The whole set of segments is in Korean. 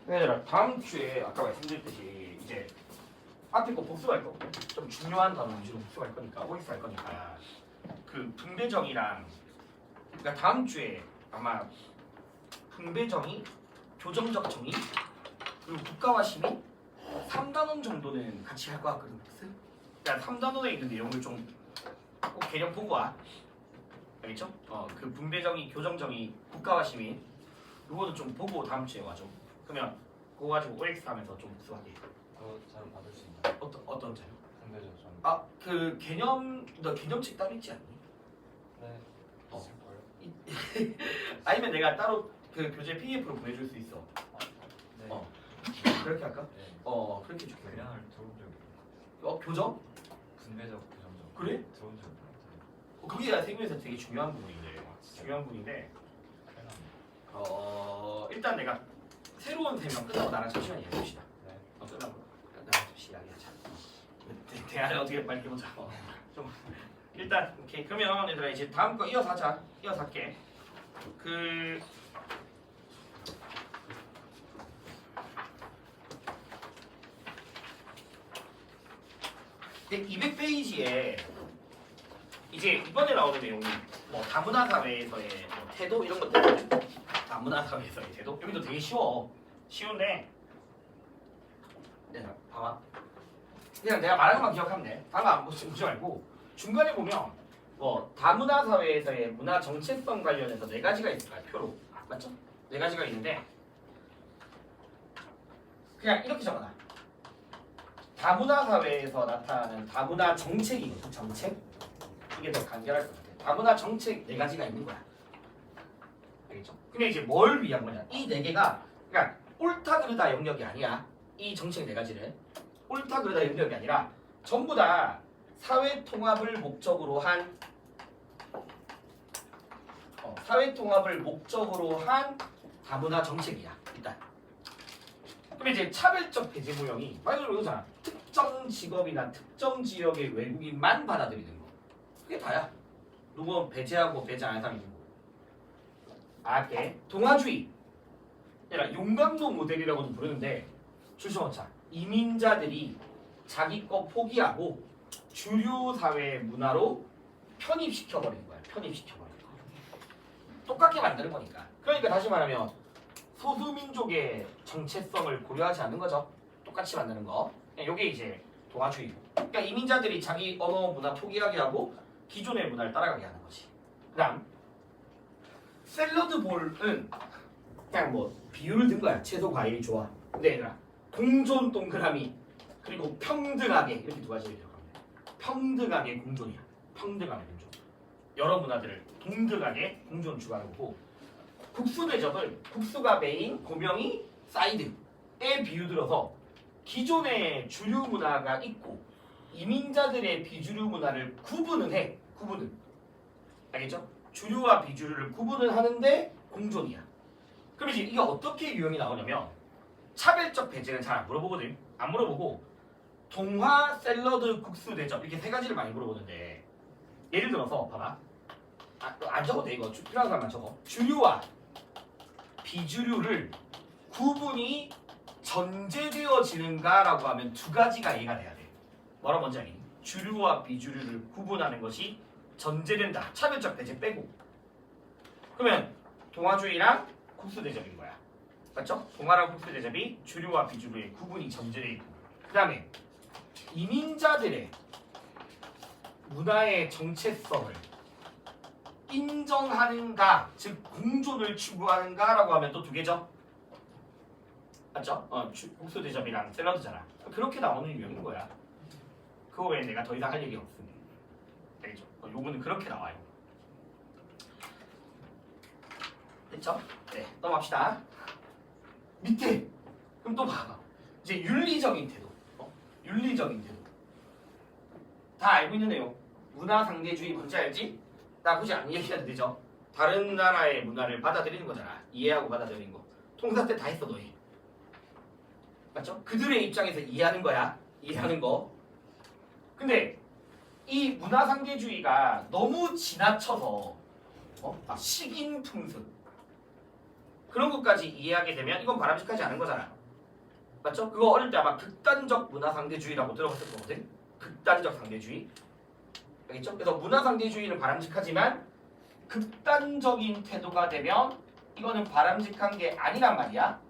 얘들아 다음 주에 아까 말씀드렸듯이 이제 앞에 거 복습할 거고 좀 중요한 단어 위주로 복습할 거니까 OX 할 거니까 그 분배정의랑 그러니까 다음 주에 아마 분배정의, 교정적 정의 그리고 국가와 시민 3단원 정도는 같이 할 것 같거든 복습. 그러니까 3단원에 있는 내용을 좀 꼭 개념 보고 와. 알겠죠? 그 분배정의, 교정정의, 국가와 시민 이거도 좀 보고 다음 주에 와줘. 그러면 그거 가지고 OX 하면서 좀 복습하게. 그거 자료 받을 수 있나요? 어떤 자료? 상대적 전. 그 개념 너 개념책 따로 있지 않니? 네. 어. 있을 거예요. 아니면 내가 따로 그 교재 PDF로 보내줄 수 있어. 네. 그렇게 할까? 네. 그렇게 줄게. 대량을 들어본 적이 없어요. 교정? 분배적 교정적. 그래? 들어본 적이 없어요. 그게 생명에서 되게 중요한 부분인데. 진짜요? 중요한 부분인데. 큰일 났네. 일단 내가 새로운 설명 끝나고 나랑 잠시만 얘기해봅시다. 네. 끝나고 나랑 잠시 이야기하자. 대화를 어떻게 빨리 해보자. 좀 일단 오케이. 그러면 얘들아 이제 다음 거 이어서 하자. 이어서 할게. 그 200페이지에 이제 이번에 나오는 내용이 뭐 다문화 사회에서의 뭐 태도 이런 것들. 다문화 사회에서의 태도 여기도 되게 쉬운데 내가 봐봐. 그냥 내가 말한 것만 기억하면 돼. 다음 안 보지 말고 중간에 보면 뭐 다문화 사회에서의 문화 정체성 관련해서 네 가지가 있을 거야 표로. 맞죠? 네 가지가 있는데 그냥 이렇게 적어놔. 다문화 사회에서 나타나는 다문화 정책이거든. 정책. 이게 더 간결할 것 같아. 다문화 정책 네 가지가 있는 거야. 알겠죠? 근데 이제 뭘 위한 거냐? 이 네 개가 그러니까 옳다 그르다 영역이 아니야. 이 정책 네 가지는 옳다 그르다 영역이 아니라 전부 다 사회 통합을 목적으로 한 다문화 정책이야. 일단. 그럼 이제 차별적 배제 모형이 말 그대로 이거잖아. 특정 직업이나 특정 지역의 외국인만 받아들이는 거. 그게 다야. 누군 배제하고 배제 안 한 사람이 누구? 알게. 동아주의. 얘라 용광로 모델이라고도 부르는데 조심하자. 이민자들이 자기 거 포기하고 주류 사회 문화로 편입시켜버리는 거야. 편입시켜버리는 거. 똑같게 만드는 거니까. 그러니까 다시 말하면 소수민족의 정체성을 고려하지 않는 거죠. 똑같이 만드는 거. 이게 이제 동아주의고. 그러니까 이민자들이 자기 언어 문화 포기하게 하고 기존의 문화를 따라가게 하는 거지. 그다음 샐러드 볼은 그냥 뭐 비율을 든 거야. 채소 과일이 좋아. 근데 얘들아 공존 동그라미 그리고 평등하게 이렇게 두 가지를 기억하면 돼. 평등하게 공존이야. 평등하게 공존. 여러 문화들을 동등하게 공존을 추구하는 거고 국수 대접을 국수가 메인, 고명이 사이드에 비유들어서 기존의 주류 문화가 있고 이민자들의 비주류 문화를 구분은 해. 구분은. 알겠죠? 주류와 비주류를 구분은 하는데 공존이야. 그럼 이제 이게 어떻게 유형이 나오냐면 차별적 배제는 잘 안 물어보거든. 안 물어보고 동화, 샐러드, 국수 대접 이렇게 세 가지를 많이 물어보는데 예를 들어서 봐봐. 안 적어도 돼 이거. 필요한 사람만 적어. 주류와 비주류를 구분이 전제되어지는가라고 하면 두 가지가 이해가 돼야 돼. 뭐라고 먼저 하니? 주류와 비주류를 구분하는 것이 전제된다. 차별적 배제 빼고. 그러면 동아주의랑 국수 대접인 거야. 맞죠? 동아랑 국수 대접이 주류와 비주류의 구분이 전제돼 있고. 그 다음에 이민자들의 문화의 정체성을 인정하는가, 즉 공존을 추구하는가라고 하면 또 두 개죠. 맞죠? 국수 대접이랑 샐러드잖아. 그렇게 나오는 유형인 거야. 그거 외에 내가 더 이상 할 얘기가 없습니다. 알겠죠? 요거는 그렇게 나와요. 됐죠? 네, 넘어갑시다. 밑에 그럼 또 봐봐. 이제 윤리적인 태도. 윤리적인 태도. 다 알고 있는 내용. 문화 상대주의 뭔지 알지? 나 굳이 안 얘기해도 되죠? 다른 나라의 문화를 받아들이는 거잖아. 이해하고 받아들이는 거. 통사 때 다 했어 너희. 맞죠? 그들의 입장에서 이해하는 거야. 이해하는 거. 근데 이 문화 상대주의가 너무 지나쳐서 식인 풍습 그런 것까지 이해하게 되면 이건 바람직하지 않은 거잖아. 맞죠? 그거 어릴 때 아마 극단적 문화상대주의라고 들어봤을 거거든. 극단적 상대주의. 알겠죠? 그래서 문화상대주의는 바람직하지만 극단적인 태도가 되면 이거는 바람직한 게 아니란 말이야.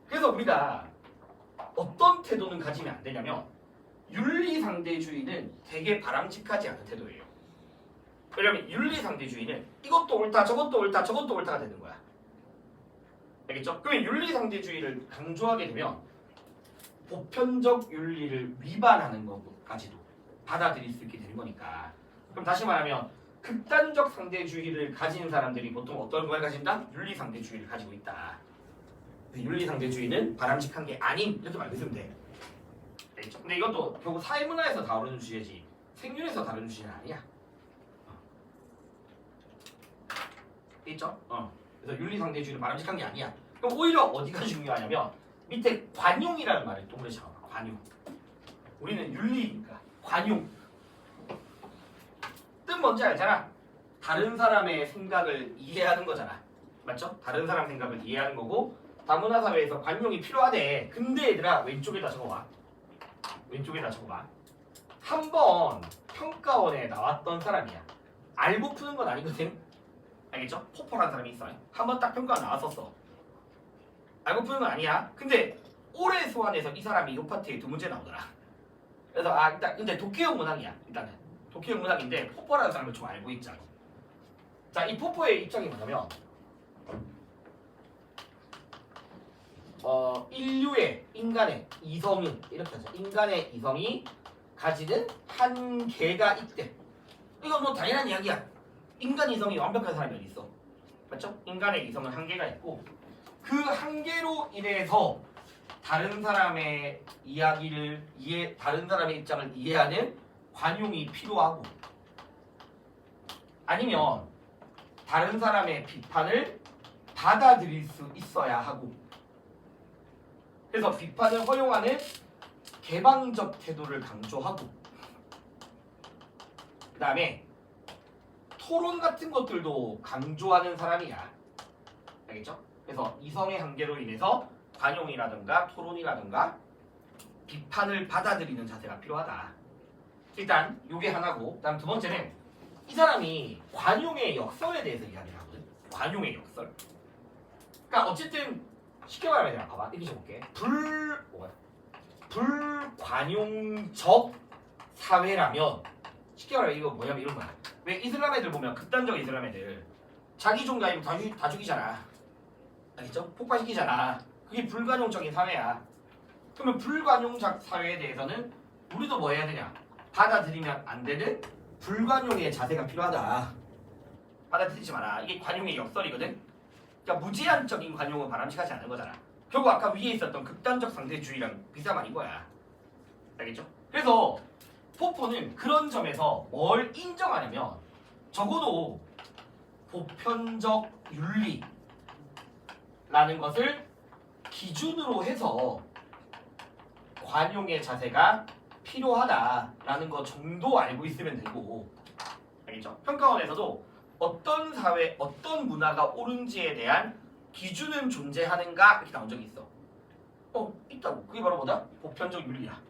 그래서 우리가 어떤 태도는 가지면 안 되냐면 윤리상대주의는 되게 바람직하지 않은 태도예요. 왜냐면 윤리상대주의는 이것도 옳다 저것도 옳다 저것도 옳다가 되는 거야. 알겠죠? 그러면 윤리상대주의를 강조하게 되면 보편적 윤리를 위반하는 것까지도 받아들일 수 있게 되는 거니까. 그럼 다시 말하면 극단적 상대주의를 가진 사람들이 보통 어떤 걸 가진다? 윤리상대주의를 가지고 있다. 윤리상대주의는 바람직한 게 아닌 이렇게 말고 있으면 돼. 알겠죠? 근데 이것도 결국 사회문화에서 다루는 주제지 생윤에서 다루는 주제는 아니야. 있죠? 그래서 윤리상대주의는 바람직한 게 아니야. 그럼 오히려 어디가 중요하냐면 밑에 관용이라는 말을 동그랗게 잡아봐. 관용. 우리는 윤리니까 관용. 뜻 뭔지 알잖아. 다른 사람의 생각을 이해하는 거잖아. 맞죠? 다른 사람 생각을 이해하는 거고 다문화 사회에서 관용이 필요하대. 근데 얘들아 왼쪽에다 적어봐. 왼쪽에다 적어봐. 한번 평가원에 나왔던 사람이야. 알고 푸는 건 아니거든. 알겠죠? 포포라는 사람이 있어. 한번 딱 평가 나왔었어. 알고 푸는 건 아니야. 근데 올해 소환해서 이 사람이 이 파트에 두 문제 나오더라. 그래서 일단 근데 독해형 문항이야. 일단은 독해형 문항인데 포포라는 사람을 좀 알고 있자. 자, 이 포포의 입장이 뭐냐면 인류의 인간의 이성이 이렇게 하죠. 인간의 이성이 가지는 한계가 있대. 이건 뭐 당연한 이야기야. 인간 이성이 완벽한 사람이 어디 있어? 맞죠? 인간의 이성은 한계가 있고 그 한계로 인해서 다른 사람의 이야기를 다른 사람의 입장을 이해하는 관용이 필요하고 아니면 다른 사람의 비판을 받아들일 수 있어야 하고 그래서 비판을 허용하는 개방적 태도를 강조하고 그 다음에 토론 같은 것들도 강조하는 사람이야. 알겠죠? 그래서 이성의 한계로 인해서 관용이라든가 토론이라든가 비판을 받아들이는 자세가 필요하다. 일단 이게 하나고 다음 두 번째는 이 사람이 관용의 역설에 대해서 이야기를 하거든. 관용의 역설. 그러니까 어쨌든 쉽게 말하면 내가 봐봐. 이렇게 적을게. 불관용적 사회라면 쉽게 말하면 이거 뭐냐면 이런 거야. 왜 이슬람 애들 보면 극단적 이슬람 애들 자기 종교 아니면 다 죽이잖아. 알겠죠? 폭파시키잖아. 그게 불관용적인 사회야. 그러면 불관용적 사회에 대해서는 우리도 뭐 해야 되냐? 받아들이면 안 되는 불관용의 자세가 필요하다. 받아들이지 마라. 이게 관용의 역설이거든. 그러니까 무제한적인 관용은 바람직하지 않은 거잖아. 결국 아까 위에 있었던 극단적 상대주의랑 비슷한 말인 거야. 알겠죠? 그래서 포포는 그런 점에서 뭘 인정하냐면 적어도 보편적 윤리라는 것을 기준으로 해서 관용의 자세가 필요하다라는 것 정도 알고 있으면 되고 알겠죠? 평가원에서도 어떤 사회, 어떤 문화가 옳은지에 대한 기준은 존재하는가 이렇게 나온 적이 있어. 있다고. 그게 바로 뭐다? 보편적 윤리야.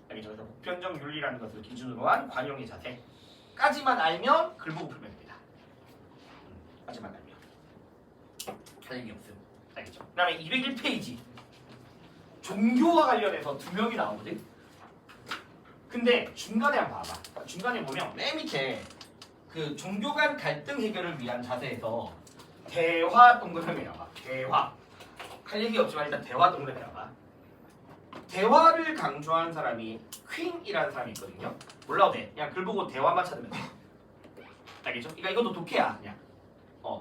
알겠죠? 그래서 보편적 윤리라는 것을 기준으로 한 관용의 자세까지만 알면 글 보고 풀면 됩니다. 까지만 알면 할 얘기 없음. 알겠죠? 그 다음에 201페이지 종교와 관련해서 두 명이 나오거든. 근데 중간에 한번 봐봐. 중간에 보면 맨 밑에 그 종교 간 갈등 해결을 위한 자세에서 대화 동그라미 나와. 대화. 할 얘기 없지만 일단 대화 동그라미 나와. 대화를 강조한 사람이 퀸이라는 사람이 있거든요. 몰라도 돼. 그냥 글 보고 대화만 찾으면 돼. 알겠죠? 그러니까 이것도 독해야. 그냥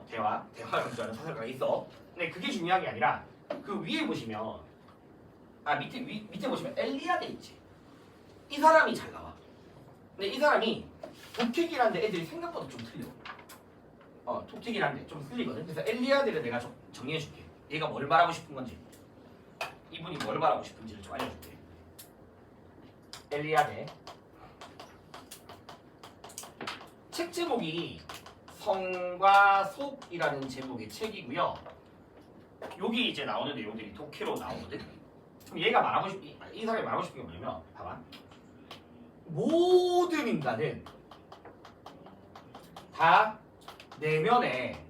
대화 강조하는 사설가가 있어. 근데 그게 중요한 게 아니라 그 위에 보시면 밑에 보시면 엘리아데 있지. 이 사람이 잘 나와. 근데 이 사람이 독특이긴 한데 애들이 생각보다 좀 틀려. 독특이긴 한데 좀 틀리거든. 그래서 엘리아데를 내가 좀 정리해줄게. 얘가 뭘 말하고 싶은 건지, 이분이 뭘 말하고 싶은지를 좀 알려줄게. 엘리아데 책 제목이 성과 속이라는 제목의 책이고요. 여기 이제 나오는 내용들이 독해로 나오거든. 그럼 얘가 말하고 이 사람이 말하고 싶은 게 뭐냐면, 봐봐. 모든 인간은 다 내면에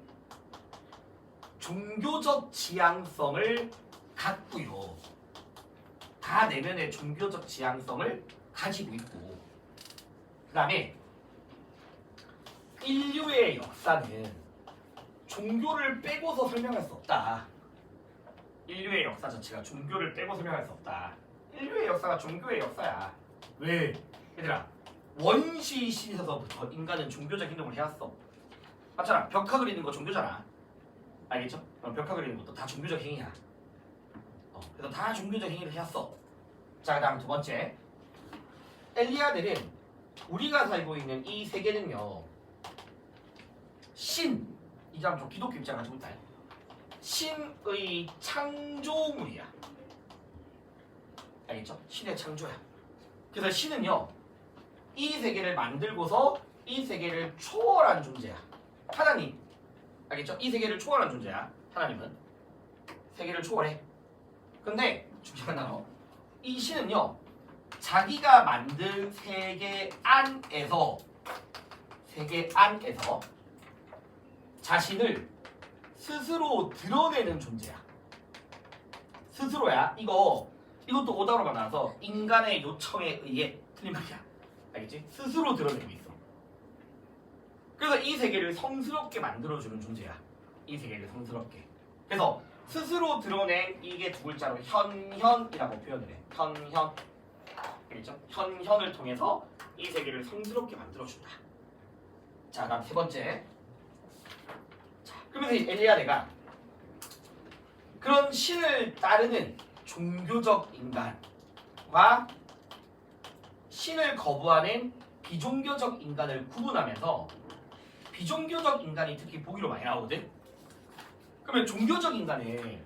종교적 지향성을 갖고요. 다 내면에 종교적 지향성을 가지고 있고, 그 다음에 인류의 역사는 종교를 빼고서 설명할 수 없다. 인류의 역사 자체가 종교를 빼고 설명할 수 없다. 인류의 역사가 종교의 역사야. 왜? 얘들아, 원시 시대서부터 인간은 종교적 행동을 해왔어. 맞잖아. 벽화 그리는 거 종교잖아. 알겠죠? 벽화 그리는 것도 다 종교적 행위야. 그래서 다 종교적 행위를 해왔어. 자, 그 다음 두 번째. 엘리야들은 우리가 살고 있는 이 세계는요, 이 사람 좀 기독교 입장 가지고 있다. 신의 창조물이야. 알겠죠? 신의 창조야. 그래서 신은요, 이 세계를 만들고서 이 세계를 초월한 존재야. 하나님. 알겠죠? 이 세계를 초월한 존재야. 하나님은 세계를 초월해. 근데 중요한 단어. 이 신은요, 자기가 만든 세계 안에서 자신을 스스로 드러내는 존재야. 스스로야. 이것도 오다로가 나와서 인간의 요청에 의해, 틀린 말이야. 알겠지? 스스로 드러내고 있어. 그래서 이 세계를 성스럽게 만들어주는 존재야. 이 세계를 성스럽게. 그래서 스스로 드러낸 이게 두 글자로 현현이라고 표현을 해. 현현. 알겠죠? 현현을 통해서 이 세계를 성스럽게 만들어준다. 자, 다음 세 번째. 자, 그러면서 엘리야네가 그런 신을 따르는 종교적 인간과 신을 거부하는 비종교적 인간을 구분하면서, 비종교적 인간이 특히 보기로 많이 나오거든. 그러면 종교적 인간은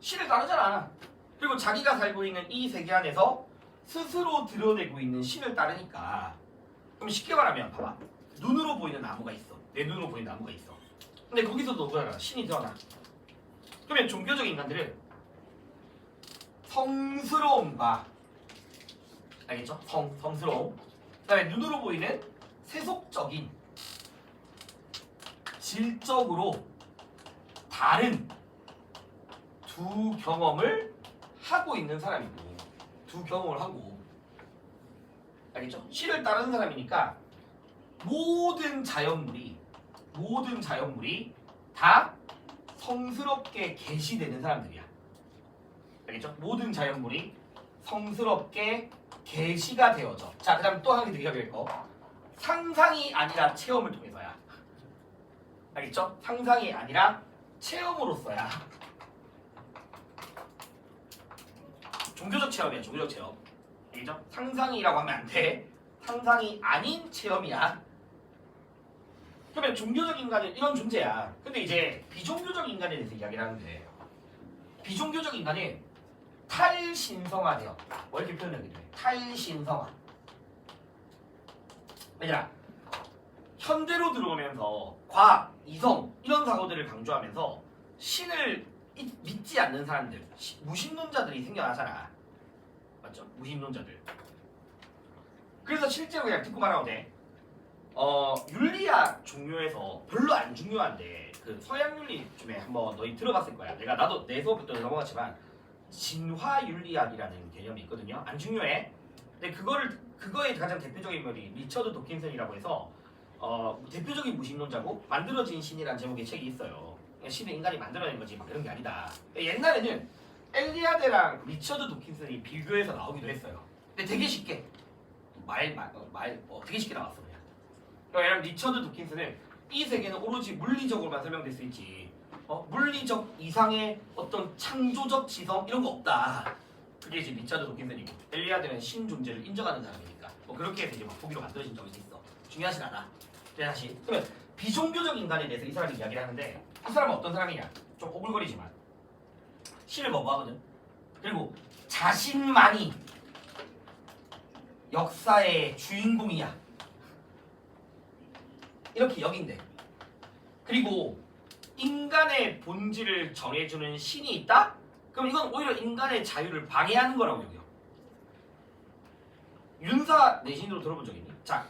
신을 따르잖아. 그리고 자기가 살고 있는 이 세계 안에서 스스로 드러내고 있는 신을 따르니까, 그럼 쉽게 말하면 봐봐. 눈으로 보이는 나무가 있어. 내 눈으로 보이는 나무가 있어. 근데 거기서도 뭐야? 신이 드러나. 그러면 종교적 인간들은 성스러움과, 알겠죠? 성스러움. 그 다음에 눈으로 보이는 세속적인, 질적으로 다른 두 경험을 하고 있는 사람이고, 두 경험을 하고, 알겠죠? 신을 따르는 사람이니까 모든 자연물이 다 성스럽게 계시되는 사람들이야. 알겠죠? 모든 자연물이 성스럽게 계시가 되어져. 자, 그 다음에 또 한 개 더 기억할 거. 상상이 아니라 체험을 통해서야. 알겠죠? 상상이 아니라 체험으로써야. 종교적 체험이야. 종교적 체험. 알겠죠? 상상이라고 하면 안 돼. 상상이 아닌 체험이야. 그러면 종교적 인간은 이런 존재야. 근데 이제 비종교적 인간에 대해서 이야기를 하는데, 비종교적 인간은 탈신성화되었다. 뭐 이렇게 표현하기도 해. 탈신성화. 얘들아, 현대로 들어오면서 과학, 이성 이런 사고들을 강조하면서 신을 믿지 않는 사람들, 무신론자들이 생겨나잖아. 맞죠? 무신론자들. 그래서 실제로 그냥 듣고 말하면 돼. 윤리학 종류에서 별로 안 중요한데, 그 서양 윤리쯤에 한번 너희 들어봤을 거야. 나도 내 수업부터 넘어갔지만 진화 윤리학이라는 개념이 있거든요. 안 중요해. 근데 그거의 가장 대표적인 인물이 리처드 도킨슨이라고 해서 대표적인 무신론자고, 만들어진 신이라는 제목의 책이 있어요. 신은 인간이 만들어낸 거지 막 그런 게 아니다. 옛날에는 엘리야드랑 리처드 도킨슨이 비교해서 나오기도 했어요. 근데 되게 쉽게 되게 쉽게 나왔어 그냥. 왜냐면 리처드 도킨슨은 이 세계는 오로지 물리적으로만 설명될 수 있지, 물리적 이상의 어떤 창조적 지성 이런 거 없다. 그게 이제 리처드 도킨슨이고, 엘리야드는 신 존재를 인정하는 사람이니까 그렇게 해서 이제 막 보기로 만들어진 적이 있어. 중요하진 않아. 다시. 그러면 비종교적 인간에 대해서 이 사람이 이야기를 하는데, 이 사람은 어떤 사람이냐? 좀 오글거리지만 신을 거부하거든. 그리고 자신만이 역사의 주인공이야. 이렇게 여긴대. 그리고 인간의 본질을 정해주는 신이 있다? 그럼 이건 오히려 인간의 자유를 방해하는 거라고 여겨. 윤사 내신으로 들어본 적 있니? 자,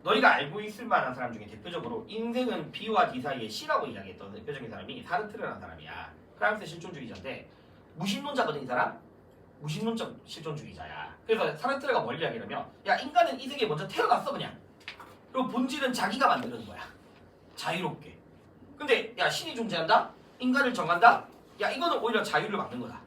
너희가 알고 있을 만한 사람 중에 대표적으로 인생은 B와 D 사이에 C라고 이야기했던 대표적인 사람이 사르트르라는 사람이야. 프랑스 실존주의자인데 무신론자거든 이 사람? 무신론적 실존주의자야. 그래서 사르트르가 뭘 이야기하냐면 야 인간은 이 세계에 먼저 태어났어 그냥. 그리고 본질은 자기가 만드는 거야. 자유롭게. 근데 야 신이 존재한다? 인간을 정한다? 야 이거는 오히려 자유를 막는 거다.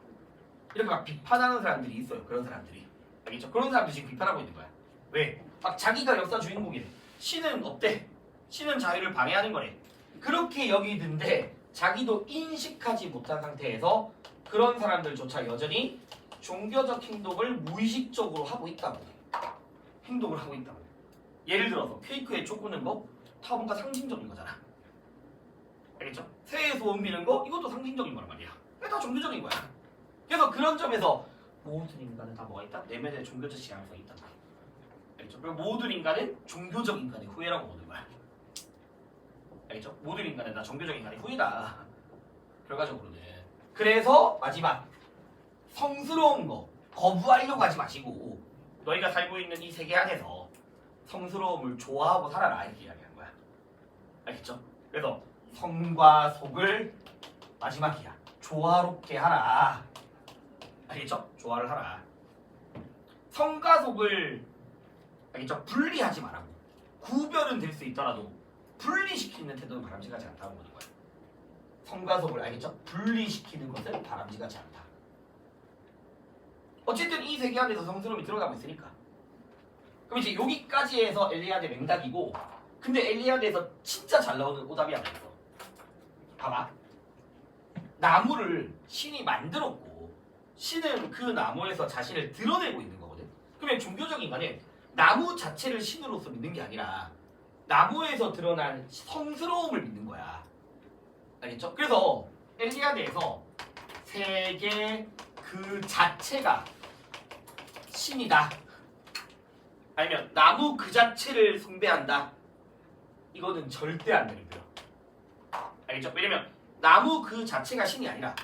이렇게 막 비판하는 사람들이 있어요. 그런 사람들이. 알겠죠? 그런 사람들이 지금 비판하고 있는 거야. 왜? 막 자기가 역사 주인공이래. 신은 어때? 신은 자유를 방해하는 거래. 그렇게 여기는데 자기도 인식하지 못한 상태에서 그런 사람들조차 여전히 종교적 행동을 무의식적으로 하고 있다고. 행동을 하고 있다고. 예를 들어서 케이크에 초 꽂는 거 다 뭔가 상징적인 거잖아. 알겠죠? 새해 소원 비는 거 이것도 상징적인 거란 말이야. 이게 다 종교적인 거야. 그래서 그런 점에서 모든 인간은 다 뭐가 있다? 내면에 종교적 지향성이 있다. 알겠죠? 그리고 모든 인간은 종교적 인간의 후예라고 보는 거야. 알겠죠? 모든 인간은 다 종교적 인간의 후예다. 결과적으로는. 그래서 마지막 성스러운 거 거부하려고 하지 마시고 너희가 살고 있는 이 세계 안에서 성스러움을 좋아하고 살아라 이렇게 이야기하는 거야. 알겠죠? 그래서 성과 속을 마지막이야. 조화롭게 하라. 알겠죠? 조화를 하라. 성과 속을 알겠죠? 분리하지 말라고. 구별은 될 수 있더라도 분리시키는 태도는 바람직하지 않다고 보는 거야. 성과 속을 알겠죠? 분리시키는 것은 바람직하지 않다. 어쨌든 이 세계 안에서 성스러움이 들어가고 있으니까. 그럼 이제 여기까지 해서 엘리아드의 맹닥이고 근데 엘리아드에서 진짜 잘 나오는 오답이 하나 있어. 봐봐. 나무를 신이 만들었고 신은 그 나무에서 자신을 드러내고 있는 거거든. 그러면 종교적 인간은 나무 자체를 신으로서 믿는 게 아니라 나무에서 드러난 성스러움을 믿는 거야. 알겠죠? 그래서 엘리아드에서 세계 그 자체가 신이다. 아니면 나무 그 자체를 숭배한다. 이거는 절대 안 되는 거예요. 알겠죠? 왜냐면 나무 그 자체가 신이 아니라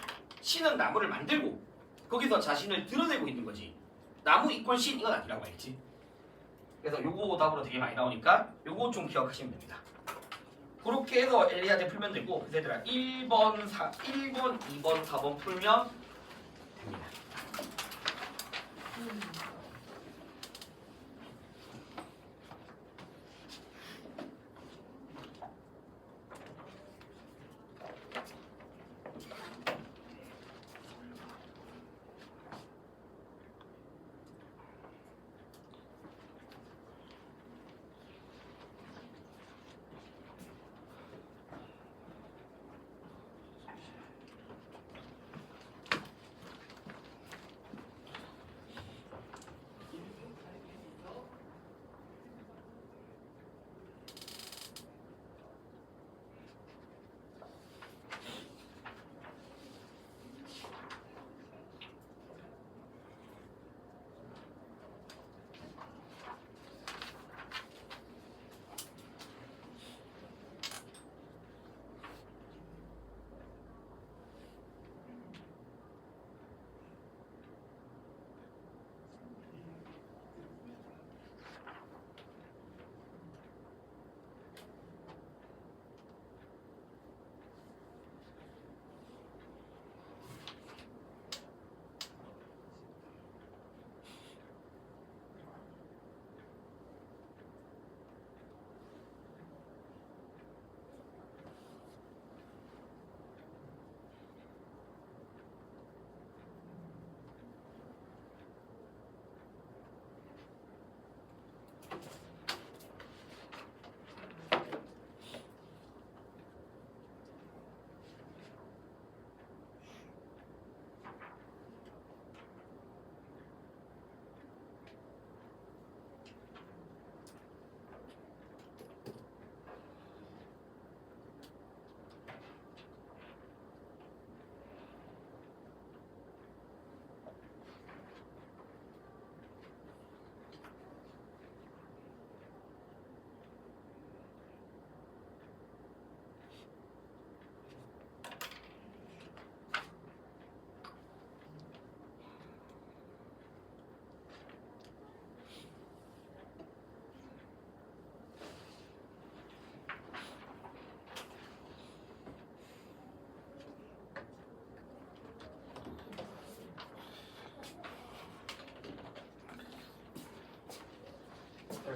신은 나무를 만들고 거기서 자신을 드러내고 있는 거지. 나무 이퀄 신 이건 아니라고 알겠지? 그래서 요거 오답으로 되게 많이 나오니까 요거 좀 기억하시면 됩니다. 그렇게 해서 엘리아드 풀면 되고 그래서 얘들아 1번, 2번, 4번 풀면 됩니다.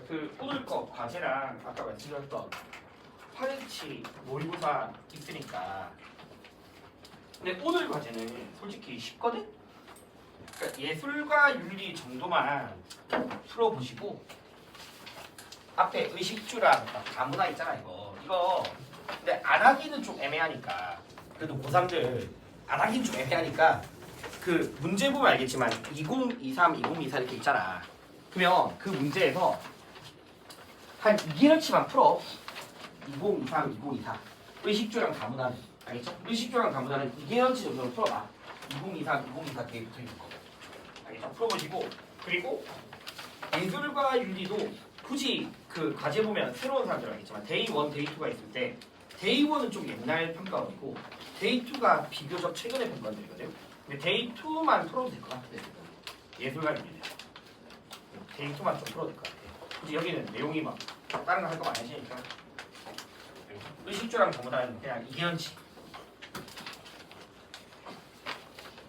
그 오늘 거 과제랑 아까 말씀드렸던 8일치 모의고사 있으니까. 근데 오늘 과제는 솔직히 쉽거든? 그러니까 예술과 윤리 정도만 풀어보시고 앞에 의식주랑 다문화 있잖아 이거 근데 안 하기는 좀 애매하니까 그래도 고3들 안 하기는 좀 애매하니까 그 문제 보면 알겠지만 2023, 2024 이렇게 있잖아. 그러면 그 문제에서 한 2개월치만 풀어. 2023, 2024 의식주랑 다문화는 알겠죠? 의식주랑 다문화는 2개월치 정도로 풀어봐. 2023, 2024 뒤에 붙어있는 거 알겠죠? 풀어보시고 그리고 예술과 윤리도 굳이 그 과제 보면 새로운 사람들 알겠지만 데이 1, 데이 2가 있을 때 데이 1은 좀 옛날 평가원이고 데이 2가 비교적 최근의 평가원들이거든요. 근데 데이 2만 풀어도 될 것 같아. 예술과 윤리는 데이 2만 좀 풀어도 될 것 같아. 굳이 여기는 내용이 막 다른 거 할 거 많이 하시니까 의식주랑 다문화는 그냥 2개월치.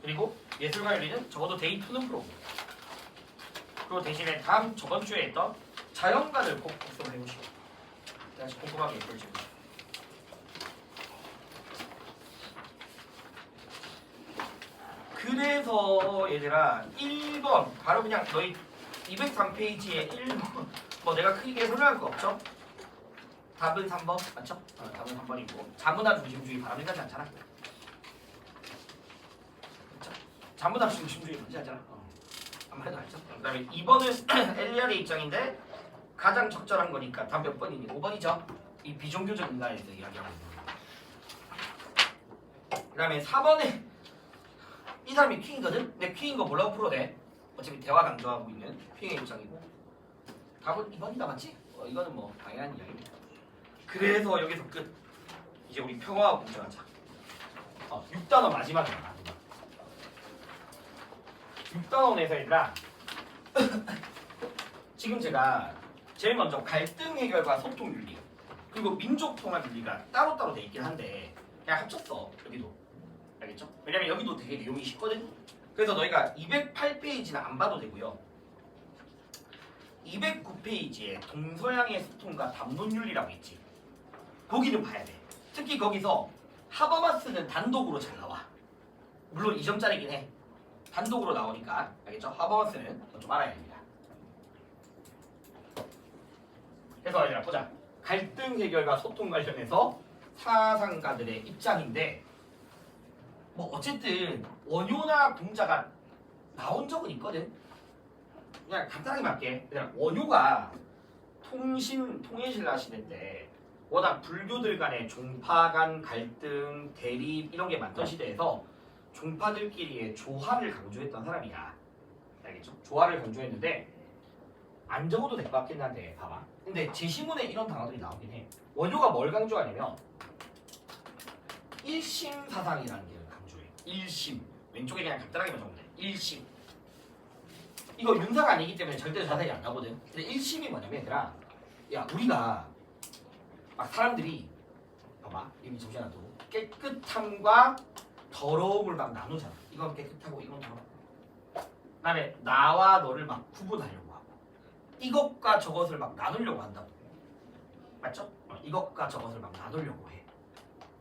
그리고 예술과 윤리는 적어도 데이 2는 풀어. 그리고 대신에 저번 주에 했던 자연관을 꼭 복습을 해보시고 다시 꼼꼼하게 풀어주고. 그래서 얘들아 1번 바로 그냥 너희 203페이지에 1번 뭐 내가 크게 설명할 거 없죠? 답은 3번 맞죠? 답은 3번이고 자문화 중심주의 바람직하지 않잖아. 그렇죠? 자문화 중심주의 뭔지 알잖아. 아무래도 알죠? 그 다음에 2번은 엘리아의 입장인데 가장 적절한 거니까 답 몇 번이니? 5번이죠? 이 비종교적 인간에 대해서 이야기하고 있는 거. 그 다음에 4번에 이 사람이 퀸이거든? 근데 퀸인 거 뭐라고 풀어내? 어차피 대화 강조하고 있는 퀸의 입장이고 답은 2번이다 맞지? 이거는 뭐 당연한 이야기입니다. 그래서 여기서 끝. 이제 우리 평화와 공존하자. 6단원 마지막에 나가. 6단원에서 얘들아 지금 제가 제일 먼저 갈등 해결과 소통 윤리 그리고 민족 통합 윤리가 따로따로 돼 있긴 한데 그냥 합쳤어. 여기도 알겠죠? 왜냐면 여기도 되게 내용이 쉽거든. 그래서 너희가 208페이지는 안 봐도 되고요. 209페이지에 동서양의 소통과 담론 윤리라고 있지. 거기는 봐야 돼. 특히 거기서 하버마스는 단독으로 잘 나와. 물론 2점짜리긴 해. 단독으로 나오니까 알겠죠? 하버마스는 좀 알아야 됩니다. 그래서 얘들아 보자. 갈등 해결과 소통 관련해서 사상가들의 입장인데 뭐 어쨌든 원효나 공자가 나온 적은 있거든. 그냥 간단하게 말게. 그냥 원효가 통일신라 시대 때 워낙 불교들 간의 종파 간 갈등, 대립 이런 게 많던 시대에서 종파들끼리의 조화를 강조했던 사람이야. 알겠죠? 조화를 강조했는데 안 적어도 될 것 같긴 한데 봐봐. 근데 제시문에 이런 단어들이 나오긴 해. 원효가 뭘 강조하냐면 일심 사상이라는 게 강조해. 일심. 왼쪽에 그냥 간단하게만 적으면 돼. 일심. 이거 윤사가 아니기 때문에 절대 자세히 안 나거든. 근데 일심이 뭐냐면 얘들아 야 우리가 막 사람들이 봐봐 이미 잠시만 놔두고 깨끗함과 더러움을 막 나누잖아. 이건 깨끗하고 이건 더러워. 그다음에 나와 너를 막 구분하려고 하고 이것과 저것을 막 나누려고 한다고. 맞죠? 이것과 저것을 막 나누려고 해.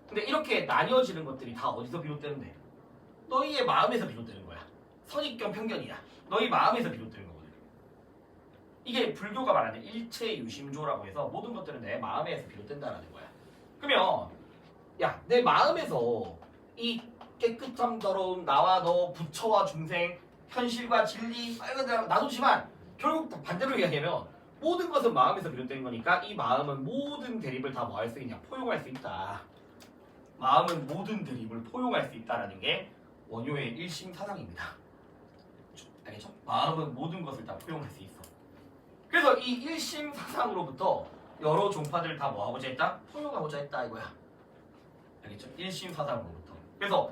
근데 이렇게 나뉘어지는 것들이 다 어디서 비롯되는데? 너희의 마음에서 비롯되는 거야. 선입견 편견이야. 너희 마음에서 비롯되는 거거든. 이게 불교가 말하는 일체유심조라고 해서 모든 것들은 내 마음에서 비롯된다라는 거야. 그러면 야 내 마음에서 이 깨끗함 더러움 나와 너 부처와 중생 현실과 진리 이거 나누지만 결국 반대로 이야기하면 모든 것은 마음에서 비롯된 거니까 이 마음은 모든 대립을 다 뭐 할 수 있냐? 포용할 수 있다. 마음은 모든 대립을 포용할 수 있다라는 게 원효의 일심 사상입니다. 알겠죠? 마음은 모든 것을 다 포용할 수 있어. 그래서 이 일심 사상으로부터 여러 종파들을 다 뭐하고자 했다? 포용하고자 했다 이거야. 알겠죠? 일심 사상으로부터. 그래서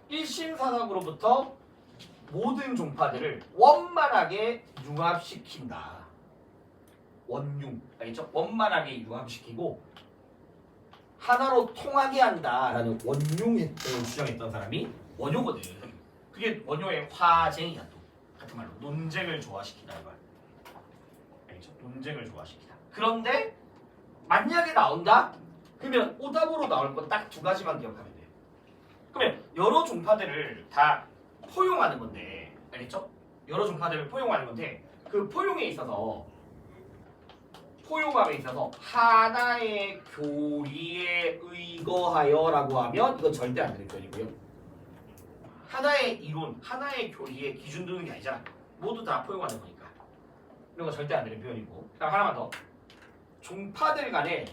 일심 사상으로부터 모든 종파들을 원만하게 융합시킨다. 원융. 알겠죠? 원만하게 융합시키고 하나로 통하게 한다라는 원융을 주장했던 사람이 원효거든. 그게 원효의 화쟁이야 또. 같은 말로 논쟁을 조화시키다 이거야. 알겠죠? 논쟁을 좋아하십니다. 그런데 만약에 나온다? 그러면 오답으로 나올 건 딱 두 가지만 기억하면 돼요. 그러면 여러 종파들을 다 포용하는 건데, 알겠죠? 여러 종파들을 포용하는 건데 그 포용에 있어서 포용함에 있어서 하나의 교리에 의거하여라고 하면 이건 절대 안 되는 표현이고요. 하나의 이론, 하나의 교리에 기준 두는 게 아니잖아. 모두 다 포용하는 거니까. 이런 거 절대 안 되는 표현이고. 그다음 하나만 더. 종파들 간의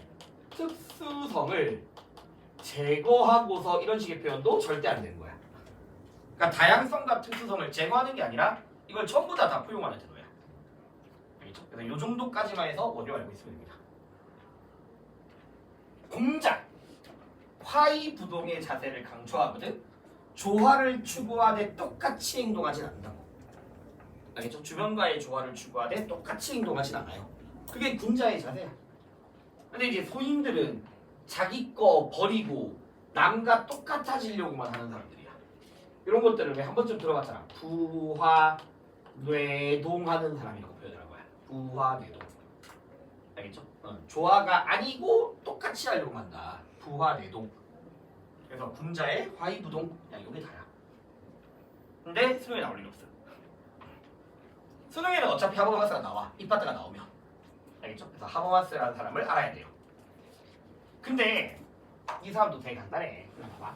특수성을 제거하고서 이런 식의 표현도 절대 안 되는 거야. 그러니까 다양성과 특수성을 제거하는 게 아니라 이걸 전부 다 포용하는 태도야. 알겠죠? 그래서 이 정도까지만 해서 원료 알고 있으면 됩니다. 공작, 화이부동의 자세를 강조하거든 조화를 추구하되 똑같이 행동하진 않는다고. 알겠죠? 주변과의 조화를 추구하되 똑같이 행동하진 않아요. 그게 군자의 자세야. 근데 이제 소인들은 자기 거 버리고 남과 똑같아지려고만 하는 사람들이야. 이런 것들을 왜 한 번쯤 들어봤잖아. 부화뇌동하는 사람이라고 표현하는 거야. 부화뇌동. 알겠죠? 조화가 아니고 똑같이 하려고 한다. 부화뇌동. 그래서 군자의 화이부동. 야, 이게 다야. 근데 수능에 나올 일 없어. 수능에는 어차피 하버마스가 나와. 이 파트가 나오면. 알겠죠? 그래서 하버마스라는 사람을 알아야 돼요. 근데 이 사람도 되게 간단해. 봐봐.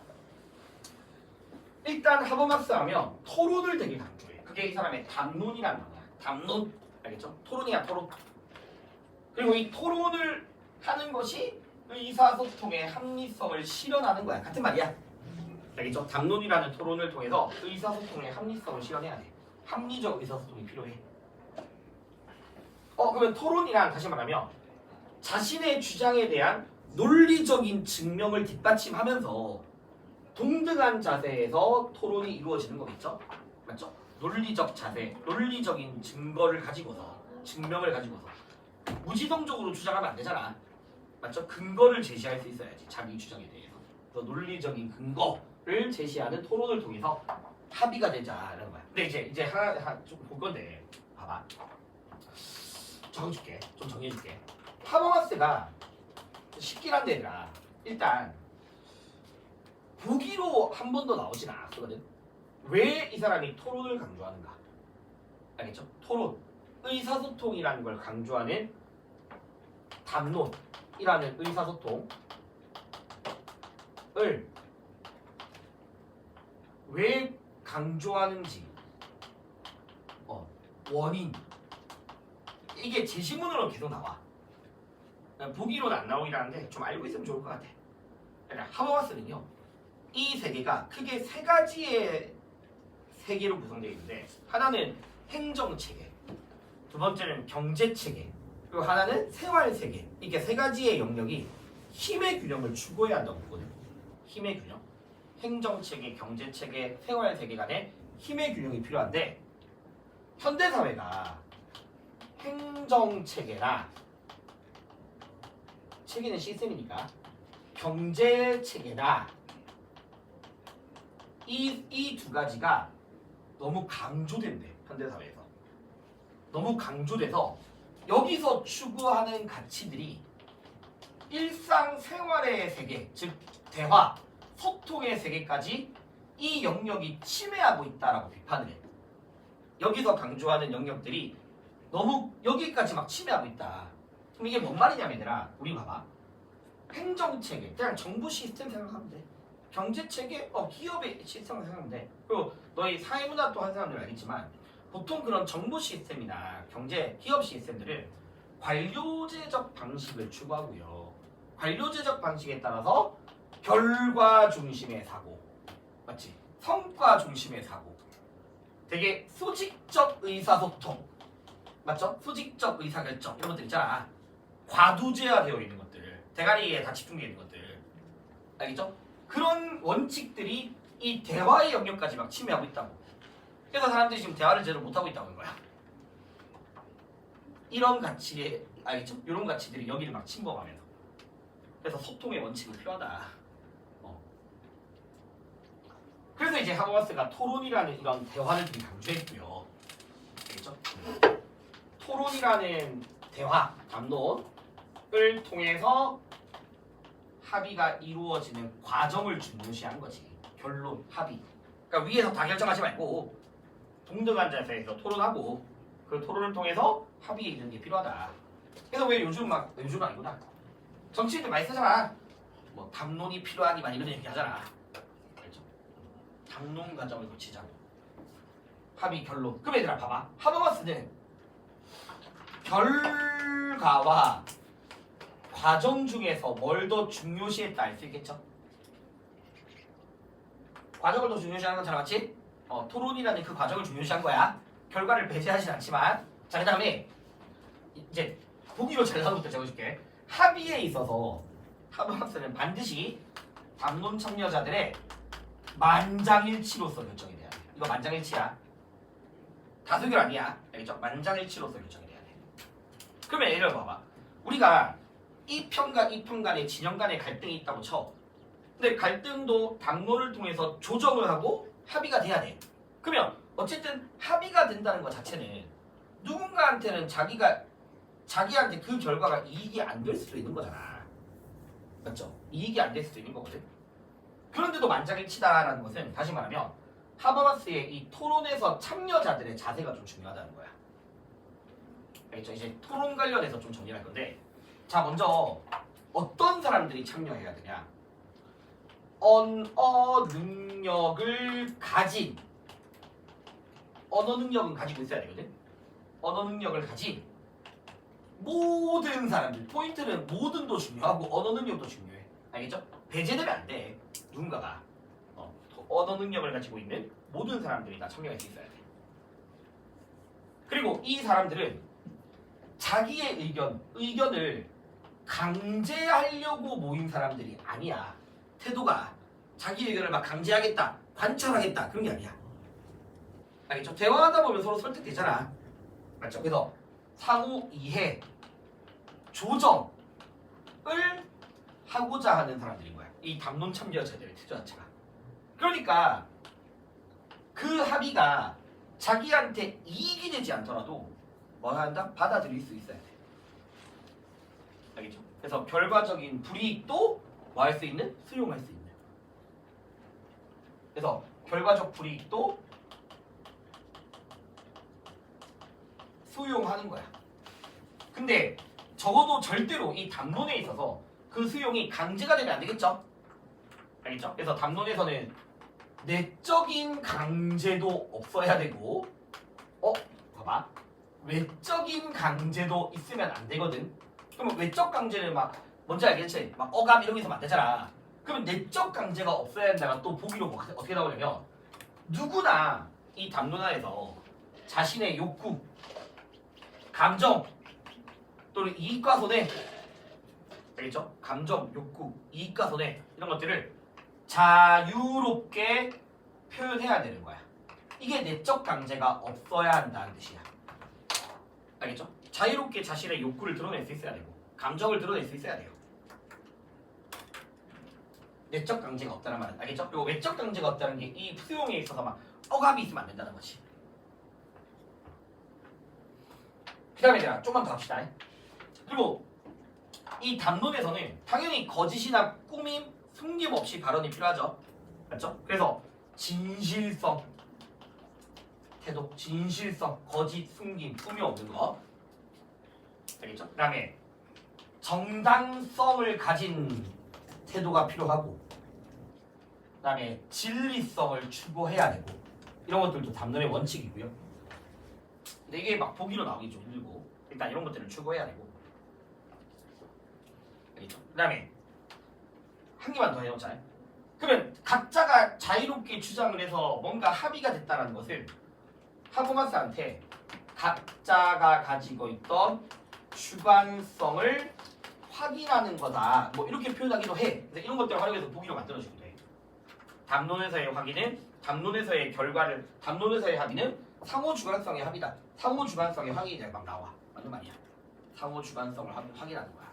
일단 하버마스 하면 토론을 되게 강조해. 그게 이 사람의 담론이라는 거야. 담론. 알겠죠? 토론이야, 토론. 그리고 이 토론을 하는 것이 의사소통의 합리성을 실현하는 거야. 같은 말이야. 알겠죠? 담론이라는 토론을 통해서 의사소통의 합리성을 실현해야 돼. 합리적 의사소통이 필요해. 그러면 토론이란 다시 말하면 자신의 주장에 대한 논리적인 증명을 뒷받침하면서 동등한 자세에서 토론이 이루어지는 거겠죠? 맞죠? 논리적 자세, 논리적인 증거를 가지고서 증명을 가지고서 무지성적으로 주장하면 안 되잖아. 맞죠? 근거를 제시할 수 있어야지 자기 주장에 대해서. 그래서 논리적인 근거를 제시하는 토론을 통해서 합의가 되자라는 거야. 근데 이제 하나 좀 볼 건데 봐봐. 적어줄게. 좀 정해줄게. 하버마스가 쉽긴 한데 얘들아 일단 보기로 한 번도 나오진 않았거든. 왜 이 사람이 토론을 강조하는가? 알겠죠? 토론, 의사소통이라는 걸 강조하는 담론이라는 의사소통을 왜 강조하는지 원인 이게 제시문으로 계속 나와. 보기로는 안 나오긴 하는데 좀 알고 있으면 좋을 것 같아. 그러니까 하버마스는요 이 세계가 크게 세 가지의 세계로 구성되어 있는데 하나는 행정체계, 두 번째는 경제체계, 그리고 하나는 생활세계. 이렇게 세 가지의 영역이 힘의 균형을 추구해야 한다고 보거든. 힘의 균형. 행정체계, 경제체계, 생활세계 간의 힘의 균형이 필요한데 현대사회가 행정체계나 체계는 시스템이니까 경제체계나 이 두 가지가 너무 강조된대. 현대사회에서 너무 강조돼서 여기서 추구하는 가치들이 일상생활의 세계, 즉 대화, 소통의 세계까지 이 영역이 침해하고 있다라고 비판을 해. 여기서 강조하는 영역들이 너무 여기까지 막 침해하고 있다. 그럼 이게 뭔 말이냐면 얘들아 우리 봐봐. 행정체계 그냥 정부 시스템 생각하면 돼. 경제체계 기업의 시스템을 생각하면 돼. 그리고 너희 사회문화 또 한 사람들 알겠지만 보통 그런 정부 시스템이나 경제 기업 시스템들은 관료제적 방식을 추구하고요. 관료제적 방식에 따라서 결과 중심의 사고, 맞지? 성과 중심의 사고, 되게 수직적 의사소통, 맞죠? 수직적 의사결정 이런 것들 있잖아. 과두제화되어 있는 것들, 대가리에 다 집중되어 있는 것들, 알겠죠? 그런 원칙들이 이 대화의 영역까지 막 침해하고 있다고. 그래서 사람들이 지금 대화를 제대로 못하고 있다는 거야. 이런 가치에, 알겠죠? 이런 가치들이 여기를 막 침범하면서. 그래서 소통의 원칙이 필요하다. 그래서 이제 하버마스가 토론이라는 이런 대화를 되게 강조했고요. 알겠죠? 토론이라는 대화, 담론을 통해서 합의가 이루어지는 과정을 중요시한 거지. 결론, 합의. 그러니까 위에서 다 결정하지 말고 동등한 자세에서 토론하고 그 토론을 통해서 합의에 이르는 게 필요하다. 그래서 왜 요즘은 아니구나. 정치인들 많이 쓰잖아. 뭐 담론이 필요하니 이런 얘기 하잖아. 알죠? 담론 과정을 거치자고. 합의, 결론. 그럼 얘들아 봐봐. 하버마스는 결과와 과정 중에서 뭘 더 중요시했다 알 수 있겠죠? 과정을 더 중요시하는 건 잘 맞지? 토론이라는 그 과정을 중요시한 거야. 결과를 배제하진 않지만. 자, 그 다음에 이제 보기로 잘라놓은 것도 적어줄게. 합의에 있어서 하버마스는 반드시 담론 참여자들의 만장일치로서 결정이 돼야 돼. 이거 만장일치야. 다수결 아니야. 알겠죠? 만장일치로서 결정이 돼야 돼. 그러면 예를 봐봐. 우리가 이 편과 이 편 간의 진영 간의 갈등이 있다고 쳐. 근데 갈등도 담론을 통해서 조정을 하고 합의가 돼야 돼. 그러면 어쨌든 합의가 된다는 것 자체는 누군가한테는 자기한테 그 결과가 이익이 안 될 수도 있는 거잖아. 맞죠? 이익이 안 될 수도 있는 거거든. 그런데도 만장일치다라는 것은 다시 말하면 하버마스의 이 토론에서 참여자들의 자세가 좀 중요하다는 거야. 알겠죠? 이제 토론 관련해서 좀 정리할 건데, 자 먼저 어떤 사람들이 참여해야 되냐? 언어 능력을 가진, 언어 능력은 가지고 있어야 되거든. 언어 능력을 가진 모든 사람들. 포인트는 모든도 중요하고 언어 능력도 중요해. 알겠죠? 배제되면 안 돼. 누군가가 언어 능력을 가지고 있는 모든 사람들이 다 참여할 수 있어야 돼. 그리고 이 사람들은 자기의 의견을 강제하려고 모인 사람들이 아니야. 태도가 자기 의견을 막 강제하겠다, 관철하겠다 그런 게 아니야. 알겠죠? 대화하다 보면 서로 설득되잖아. 맞죠? 그래서 상호 이해, 조정을 하고자 하는 사람들인 거야. 이 담론 참여자들의 태도 자체가. 그러니까 그 합의가 자기한테 이익이 되지 않더라도 뭐 한다? 받아들일 수 있어야 돼. 알겠죠? 그래서 결과적인 불이익도 뭐 할 수 있는? 수용할 수 있는. 그래서 결과적 불이익도 수용하는 거야. 근데 적어도 절대로 이 담론에 있어서 그 수용이 강제가 되면 안 되겠죠? 알겠죠? 그래서 담론에서는 내적인 강제도 없어야 되고, 봐봐. 외적인 강제도 있으면 안 되거든. 그러면 외적 강제는 막 뭔지 알겠지? 막 억압 이런 게 있으면 안 되잖아. 그러면 내적 강제가 없어야 된다가 또 보기로 어떻게 나오냐면, 누구나 이 담론 안에서 자신의 욕구, 감정 또는 이익과 손해, 알겠죠? 감정, 욕구, 이익과 손해 이런 것들을 자유롭게 표현해야 되는 거야. 이게 내적 강제가 없어야 한다는 뜻이야. 알겠죠? 자유롭게 자신의 욕구를 드러낼 수 있어야 되고 감정을 드러낼 수 있어야 돼요. 내적 강제가 없다는 말은 알겠죠? 그리고 외적 강제가 없다는 게 이 수용에 있어서 막 억압이 있으면 안 된다는 거지. 그 다음에 내가 좀만 더 합시다. 그리고 이 담론에서는 당연히 거짓이나 꾸밈, 숨김 없이 발언이 필요하죠. 맞죠? 그래서 진실성, 태도, 진실성, 거짓, 숨김, 꾸밈 없는 거. 알겠죠? 그 다음에 정당성을 가진 태도가 필요하고, 그 다음에 진리성을 추구해야 되고, 이런 것들도 담론의 원칙이고요. 근데 이게 막 보기로 나오기 좀 힘들고, 일단 이런 것들을 추구해야 되고. 알겠죠? 그 다음에 한 개만 더 해놓자. 그러면 각자가 자유롭게 주장을 해서 뭔가 합의가 됐다는 것은 하버마스한테 각자가 가지고 있던 주관성을 확인하는 거다. 뭐 이렇게 표현하기도 해. 그래서 이런 것들을 활용해서 보기로 만들어주기도 해. 담론에서의 확인은, 담론에서의 결과를, 담론에서의 합의는 상호 주관성의 합의다. 상호 주관성의 확인이 막 나와. 맞는 말이야. 상호 주관성을 확인하는 거야.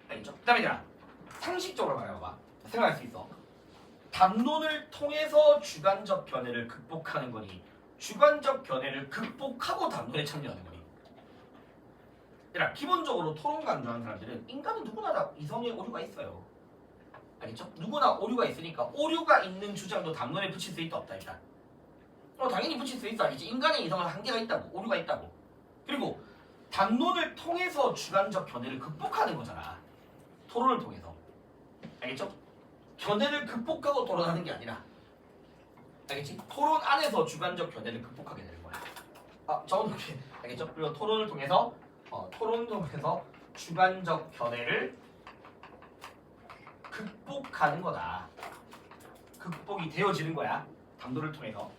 알겠죠? 그 다음에 얘들아, 상식적으로 말해봐봐. 생각할 수 있어. 담론을 통해서 주관적 견해를 극복하는 거니 주관적 견해를 극복하고 담론에 참여하는 거니. 얘들아, 기본적으로 토론 강조하는 사람들은 인간은 누구나 다 이성의 오류가 있어요. 알겠죠? 누구나 오류가 있으니까 오류가 있는 주장도 담론에 붙일 수 있다 없다 일단. 당연히 붙일 수 있어. 알겠지? 인간의 이성은 한계가 있다고, 오류가 있다고. 그리고 담론을 통해서 주관적 견해를 극복하는 거잖아. 토론을 통해서. 알겠죠? 견해를 극복하고 토론하는 게 아니라, 알겠지? 토론 안에서 주관적 견해를 극복하게 되는 거야. 적어놓게. 알겠죠? 그리고 토론을 통해서 주관적 견해를 극복하는 거다. 극복이 되어지는 거야. 담론을 통해서.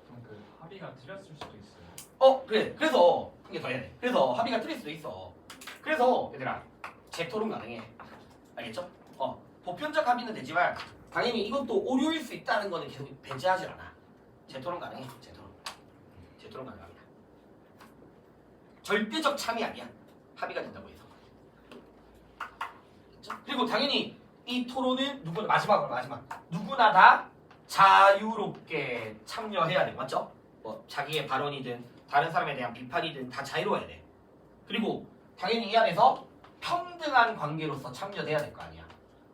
그럼 그 합의가 틀렸을 수도 있어요. 그래. 그래서 한 개 더 해야 돼. 그래서 합의가 틀릴 수도 있어. 그래서 얘들아, 재토론 가능해. 알겠죠? 보편적 합의는 되지만 당연히 이것도 오류일 수 있다는 거는 계속 배제하지 않아. 재토론 가능해. 재토론 가능합니다. 절대적 참이 아니야. 합의가 된다고 해서. 그렇죠? 그리고 당연히 이 토론은 마지막 누구나 다 자유롭게 참여해야 돼. 맞죠? 자기의 발언이든 다른 사람에 대한 비판이든 다 자유로워야 돼. 그리고 당연히 이 안에서 평등한 관계로서 참여돼야 될 거 아니야.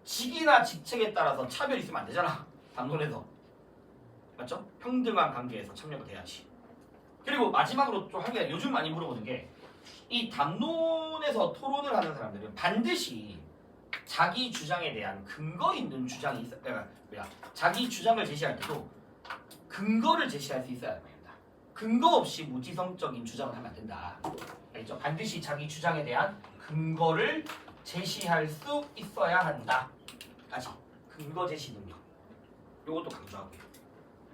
직이나 직책에 따라서 차별이 있으면 안 되잖아. 담론에서. 맞죠? 평등한 관계에서 참여가 돼야지. 그리고 마지막으로 좀 한 개 요즘 많이 물어보는 게, 이 담론에서 토론을 하는 사람들은 반드시 자기 주장에 대한 근거 있는 주장이 있어. 자기 주장을 제시할 때도 근거를 제시할 수 있어야 됩니다. 근거 없이 무지성적인 주장을 하면 안 된다. 알겠죠? 반드시 자기 주장에 대한 근거를 제시할 수 있어야 한다. 까지. 근거 제시 능력. 요것도 강조하고요.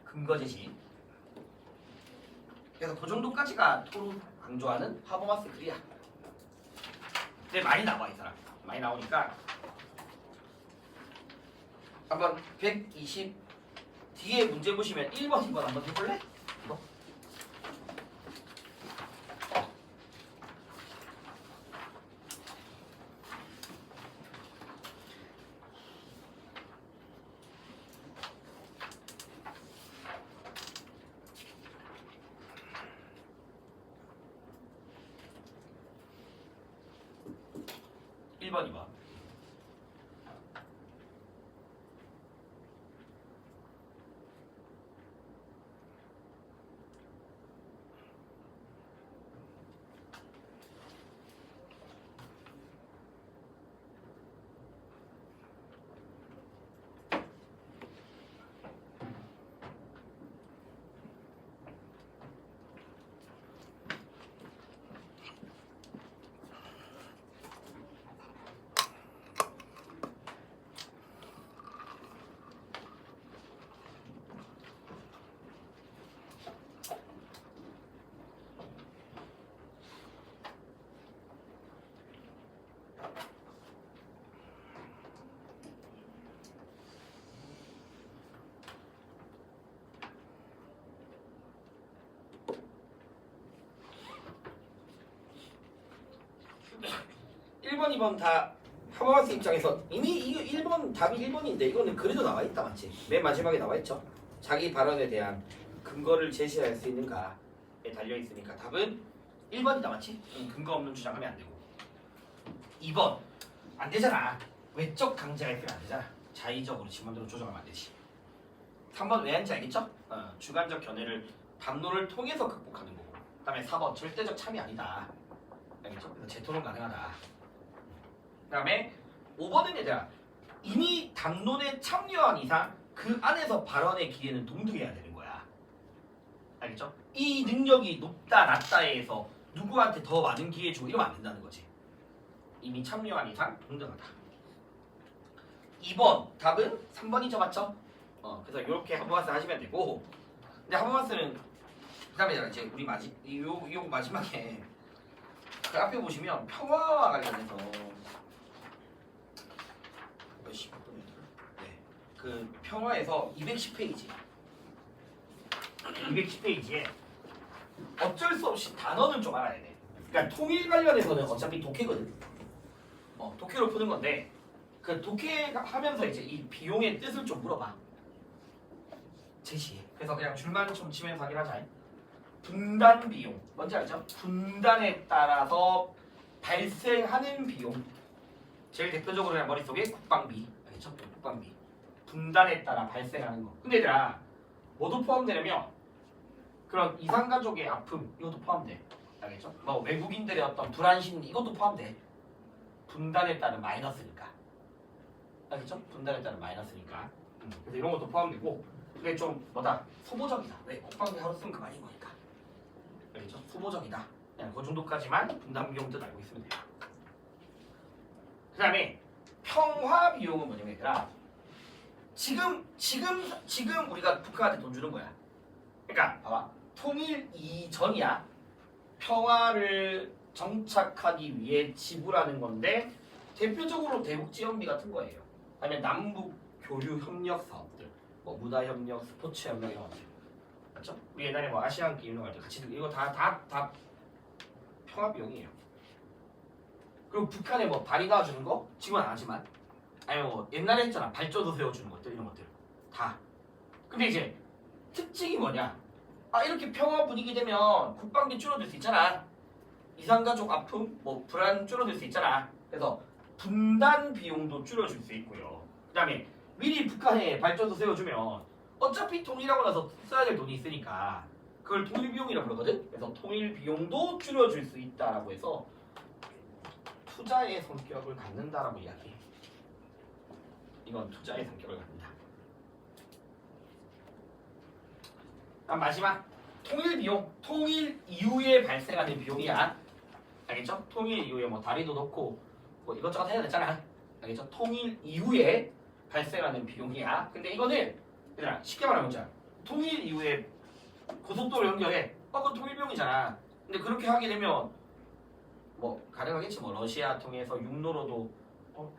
근거 제시. 그래서 그 정도까지가 토론 강조하는 하버마스 글이야. 근데 많이 나와 이 사람. 많이 나오니까 한번 120 뒤에 문제 보시면 1번, 2번 한번 해볼래? 이거. (1번) (2번) 1번, 2번 다 하버마스 입장에서 이미 이거 1번 답이 1번인데 이거는 그래도 나와 있다 맞지? 맨 마지막에 나와 있죠. 자기 발언에 대한 근거를 제시할 수 있는가에 달려 있으니까 답은 1번이다 맞지? 근거 없는 주장하면 안 되고 2번 안 되잖아. 외적 강제가 있으면 안 되잖아. 자의적으로 지 맘대로 조정하면 안 되지. 3번 왜 하는지 알겠죠? 주관적 견해를 담론을 통해서 극복하는 거고. 그다음에 4번 절대적 참이 아니다. 알겠죠? 그래서 재토론 가능하다. 그다음에 5번은 얘들아 이미 담론에 참여한 이상 그 안에서 발언의 기회는 동등해야 되는 거야. 알겠죠? 이 능력이 높다 낮다에서 누구한테 더 많은 기회 주고 이러면 안 된다는 거지. 이미 참여한 이상 동등하다. 2번 답은 3번이죠 맞죠? 그래서 이렇게 하버마스 하시면 되고. 근데 하버마스는 그다음에 이제 우리 요 마지막에 그 앞에 보시면 평화와 관련해서 그 평화에서 210페이지에 어쩔 수 없이 단어는 좀 알아야 돼. 그러니까 통일 관련해서는 어차피 독해거든. 독해로 푸는 건데 그 독해 하면서 이제 이 비용의 뜻을 좀 물어봐. 제시해. 그래서 그냥 줄만 좀 치면서 하긴 하자. 분단 비용 뭔지 알죠? 분단에 따라서 발생하는 비용 제일 대표적으로 그냥 머릿속에 국방비 알겠죠? 국방비 분단에 따라 발생하는 거. 근데 얘들아 뭐도 포함되냐면 그런 이산가족의 아픔 이것도 포함돼. 알겠죠? 뭐 외국인들의 어떤 불안 심리 이것도 포함돼. 분단에 따른 마이너스니까. 알겠죠? 분단에 따른 마이너스니까. 그래서 이런 것도 포함되고 그게 좀 뭐다 소모적이다. 왜? 국방비 하루 쓰면 그만인 거니까. 알겠죠? 소모적이다. 그냥 그 정도까지만 분담 비용 뜻 알고 있으면 돼요. 그 다음에 평화 비용은 뭐냐면 얘들아 지금 우리가 북한한테 돈 주는 거야. 그러니까 봐봐 통일 이전이야. 평화를 정착하기 위해 지불하는 건데 대표적으로 대북 지원비 같은 거예요. 아니면 남북 교류 협력 사업들, 뭐 문화 협력, 스포츠 협력 이런 것들. 맞죠? 우리 옛날에 뭐 아시안 게임 이런 거 할 때 같이 이거 다 평화 비용이에요. 그리고 북한에 뭐 발이 놔주는 거 지금은 안 하지만 아니면 뭐 옛날에 했잖아 발전소 세워주는 것들 이런 것들 다. 근데 이제 특징이 뭐냐? 아 이렇게 평화 분위기 되면 국방비 줄어들 수 있잖아. 이산가족 아픔, 뭐 불안 줄어들 수 있잖아. 그래서 분단 비용도 줄여줄 수 있고요. 그다음에 미리 북한에 발전소 세워주면 어차피 통일하고 나서 써야 될 돈이 있으니까 그걸 통일 비용이라고 그러거든. 그래서 통일 비용도 줄여줄 수 있다라고 해서 투자의 성격을 갖는다라고 이야기해. 이건 투자의 성격을 갖는다. 다음 마지막 통일 비용. 통일 이후에 발생하는 비용이야. 알겠죠? 통일 이후에 뭐 다리도 넣고 뭐 이것저것 해야 되잖아. 알겠죠? 통일 이후에 발생하는 비용이야. 근데 이거는 얘들아 쉽게 말하면 자 통일 이후에 고속도로 연결해. 그건 통일 비용이잖아. 근데 그렇게 하게 되면 뭐 가능하겠지. 뭐 러시아 통해서 육로로도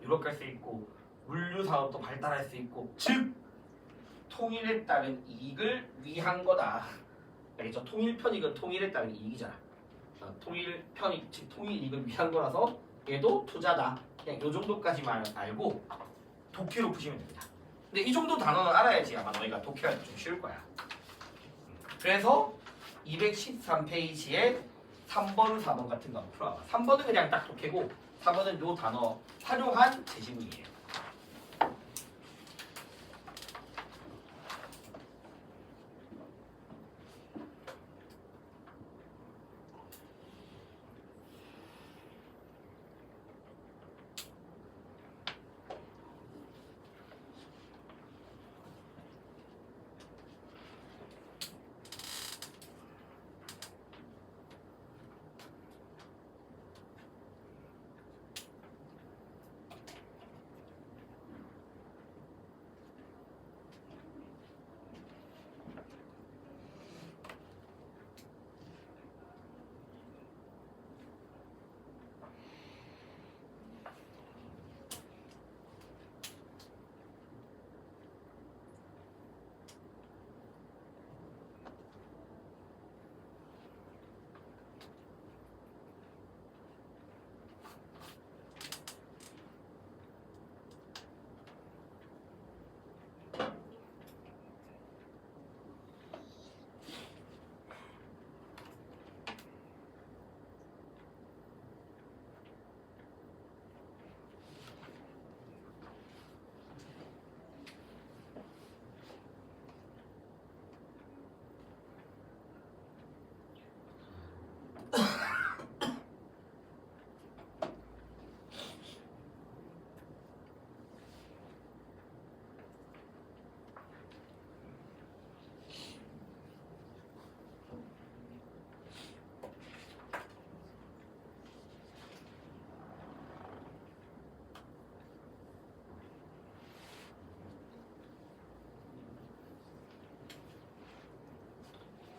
유럽 갈 수 있고 물류 사업도 발달할 수 있고 즉 통일에 따른 이익을 위한 거다. 알겠죠? 통일 편익은 통일에 따른 이익이잖아. 통일 편익 즉 통일 이익을 위한 거라서 얘도 투자다. 그냥 요 정도까지만 알고 독해로 푸시면 됩니다. 근데 이 정도 단어는 알아야지 아마 너희가 독해할 때 좀 쉬울 거야. 그래서 213페이지에 3번, 4번 같은 거 한번 풀어봐. 3번은 그냥 딱 독해고 4번은 요 단어 활용한 제시문이에요.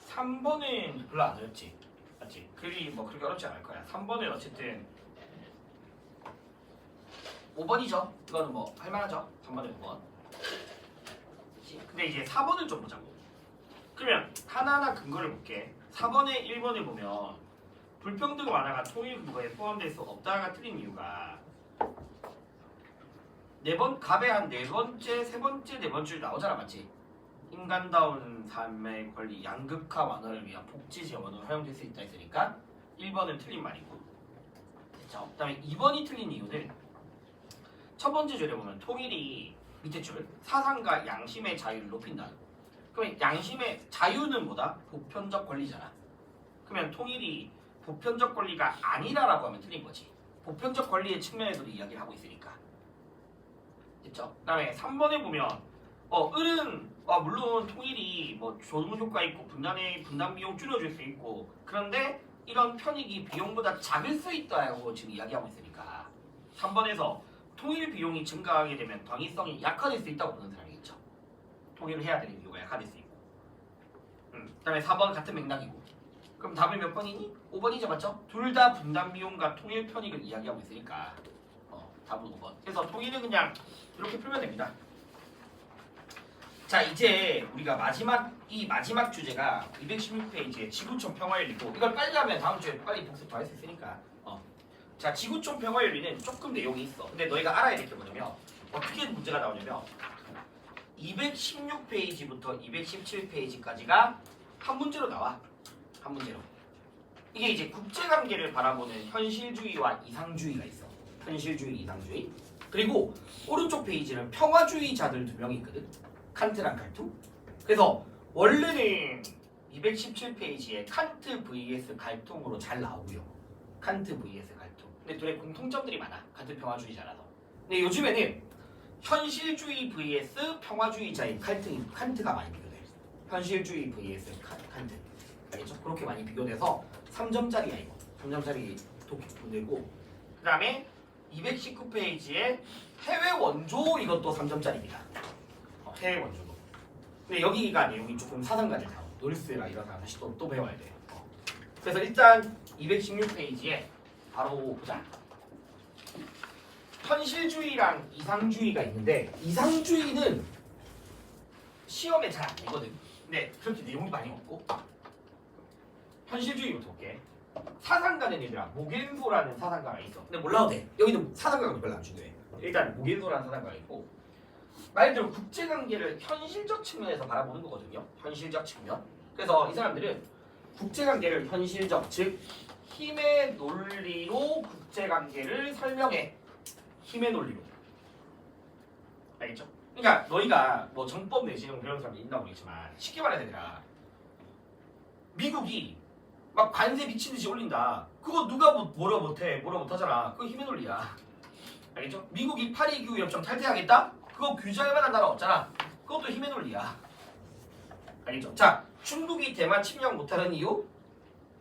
삼 3번은 별로 안 어렵지. 맞지? 글이 뭐 그렇게 어렵지 않을 거야. 3번은 어쨌든 5번이죠. 이거는 뭐 할만하죠. 3번은 5번. 근데 이제 4번을 좀 보자고. 그러면 하나하나 근거를 볼게. 4번에 1번을 보면 불평등 완화가 통일 근거에 포함될 수 없다가 틀린 이유가 갑의 한 네 번째, 세 번째, 네 번째 나오잖아, 맞지? 인간다운 삶의 권리 양극화 완화를 위한 복지 재원으로 활용될 수 있다 했으니까 1번은 틀린 말이고 됐죠? 그 다음에 2번이 틀린 이유는 첫 번째 줄에 보면 통일이 밑에 줄 사상과 양심의 자유를 높인다. 그러면 양심의 자유는 뭐다? 보편적 권리잖아. 그러면 통일이 보편적 권리가 아니라라고 하면 틀린 거지. 보편적 권리의 측면에서도 이야기를 하고 있으니까. 됐죠? 그 다음에 3번에 보면 을은 물론 통일이 뭐 좋은 효과 있고 분담 비용 줄여줄 수 있고 그런데 이런 편익이 비용보다 작을 수 있다고 지금 이야기하고 있으니까 3번에서 통일 비용이 증가하게 되면 당위성이 약화될 수 있다고 보는 사람이 있죠. 통일을 해야 되는 이유가 약화될 수 있고. 그 다음에 4번 같은 맥락이고. 그럼 답이 몇 번이니? 5번이죠, 맞죠? 둘 다 분담 비용과 통일 편익을 이야기하고 있으니까 답은 5번. 그래서 통일은 그냥 이렇게 풀면 됩니다. 자, 이제 우리가 마지막 주제가 216페이지의 지구촌 평화윤리고 이걸 빨리 하면 다음 주에 빨리 복습 더 할 수 있으니까 자, 지구촌 평화윤리는 조금 내용이 있어. 근데 너희가 알아야 될 게 뭐냐면 어떻게 문제가 나오냐면 216페이지부터 217페이지까지가 한 문제로 나와. 한 문제로. 이게 이제 국제관계를 바라보는 현실주의와 이상주의가 있어. 현실주의, 이상주의. 그리고 오른쪽 페이지는 평화주의자들 두 명이 있거든. 칸트랑 갈퉁. 그래서 원래는 217페이지에 칸트 vs 갈퉁으로 잘 나오고요. 칸트 vs 갈퉁. 근데 둘의 공통점들이 많아. 같은 평화주의자라서. 근데 요즘에는 현실주의 vs 평화주의자인 칸트가 많이 비교돼. 현실주의 vs 칸트. 알겠죠? 그렇게 많이 비교돼서 3점짜리야 이거. 3점짜리 문제고. 그 다음에 219페이지에 해외 원조 이것도 3점짜리입니다. 해외 원조도. 근데 여기가 내용이 조금 사상가들 다워. 노리스라 이런 거 다시 또 배워야 돼. 그래서 일단 216페이지에 바로 보자. 현실주의랑 이상주의가 있는데 이상주의는 시험에 잘 안 되거든. 근데 그렇게 내용이 많이 없고 현실주의부터 볼게. 사상가는 얘들아 모겐소라는 사상가가 있어. 근데 몰라도 돼. 여기는 사상가가 별로 안 중요해. 일단 모겐소라는 사상가가 있고 말 그대로 국제관계를 현실적 측면에서 바라보는 거거든요. 현실적 측면. 그래서 이 사람들은 국제관계를 현실적, 즉 힘의 논리로 국제관계를 설명해. 힘의 논리로. 알겠죠? 그러니까 너희가 뭐 정법 내시는 그런 사람이 있다고 그랬지만 쉽게 말해야 되더라. 미국이 막 관세 미친 듯이 올린다. 그거 누가 뭐라 못하잖아. 그거 힘의 논리야. 알겠죠? 미국이 파리 기후 협정 탈퇴하겠다? 그거 규제할 만한 나라 없잖아. 그것도 힘의 논리야. 알겠죠? 자, 중국이 대만 침략 못하는 이유?